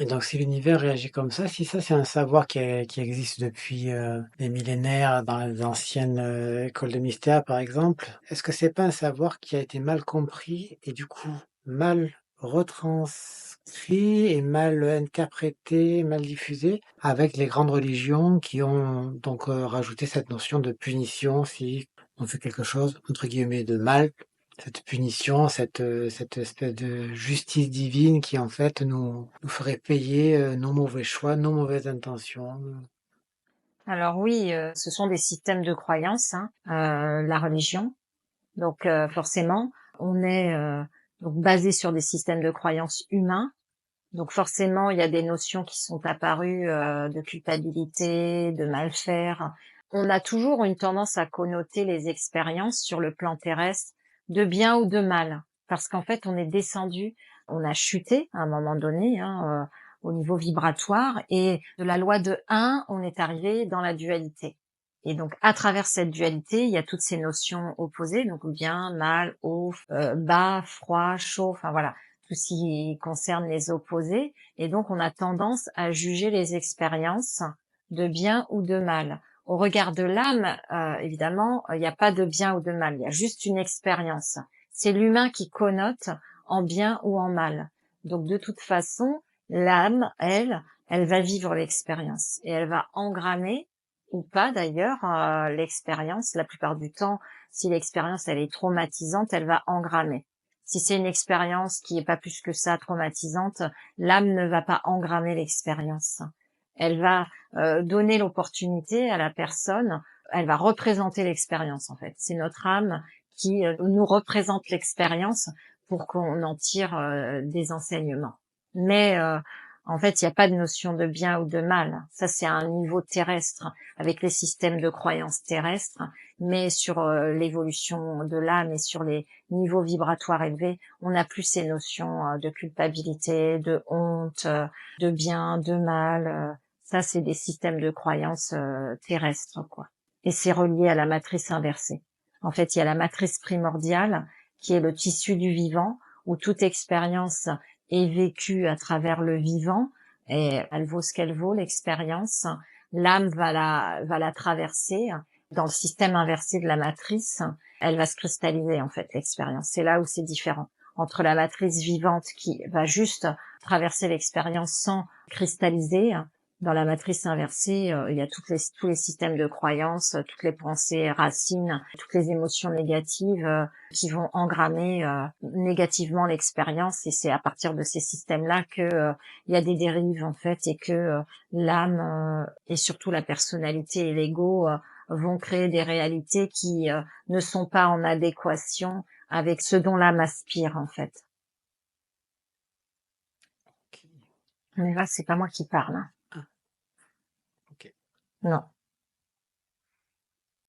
Et donc si l'univers réagit comme ça, si ça c'est un savoir qui existe depuis, des millénaires dans les anciennes, écoles de mystères par exemple, est-ce que c'est pas un savoir qui a été mal compris et du coup mal retranscrit et mal interprété, mal diffusé avec les grandes religions qui ont donc, rajouté cette notion de punition si on fait quelque chose entre guillemets «de mal», cette punition, cette espèce de justice divine qui en fait nous ferait payer, nos mauvais choix, nos mauvaises intentions. Alors oui, ce sont des systèmes de croyances, hein, la religion. Donc forcément, on est, donc basé sur des systèmes de croyances humains. Donc forcément, il y a des notions qui sont apparues, de culpabilité, de mal faire. On a toujours une tendance à connoter les expériences sur le plan terrestre de bien ou de mal, parce qu'en fait, on est descendu, on a chuté à un moment donné, hein, au niveau vibratoire, et de la loi de 1, on est arrivé dans la dualité. Et donc, à travers cette dualité, il y a toutes ces notions opposées, donc bien, mal, haut, bas, froid, chaud, enfin voilà, tout ce qui concerne les opposés. Et donc, on a tendance à juger les expériences de bien ou de mal. Au regard de l'âme, évidemment, il n'y a pas de bien ou de mal, il y a juste une expérience. C'est l'humain qui connote en bien ou en mal. Donc, de toute façon, l'âme, elle va vivre l'expérience et elle va engrammer ou pas d'ailleurs l'expérience. La plupart du temps, si l'expérience elle est traumatisante, elle va engrammer. Si c'est une expérience qui est pas plus que ça traumatisante, l'âme ne va pas engrammer l'expérience. Elle va donner l'opportunité à la personne, elle va représenter l'expérience en fait. C'est notre âme qui nous représente l'expérience pour qu'on en tire des enseignements. Mais en fait, il n'y a pas de notion de bien ou de mal. Ça, c'est à un niveau terrestre, avec les systèmes de croyances terrestres. Mais sur l'évolution de l'âme et sur les niveaux vibratoires élevés, on n'a plus ces notions de culpabilité, de honte, de bien, de mal. Ça, c'est des systèmes de croyances terrestres, quoi. Et c'est relié à la matrice inversée. En fait, il y a la matrice primordiale, qui est le tissu du vivant, où toute expérience est vécue à travers le vivant, et elle vaut ce qu'elle vaut, l'expérience. L'âme va la traverser. Dans le système inversé de la matrice, elle va se cristalliser, en fait, l'expérience. C'est là où c'est différent. Entre la matrice vivante qui va juste traverser l'expérience sans cristalliser, dans la matrice inversée, il y a tous les systèmes de croyances, toutes les pensées racines, toutes les émotions négatives qui vont engrammer négativement l'expérience. Et c'est à partir de ces systèmes-là que il y a des dérives en fait, et que l'âme et surtout la personnalité et l'ego vont créer des réalités qui ne sont pas en adéquation avec ce dont l'âme aspire en fait. OK. Mais là, c'est pas moi qui parle, hein. Ah, OK. Non.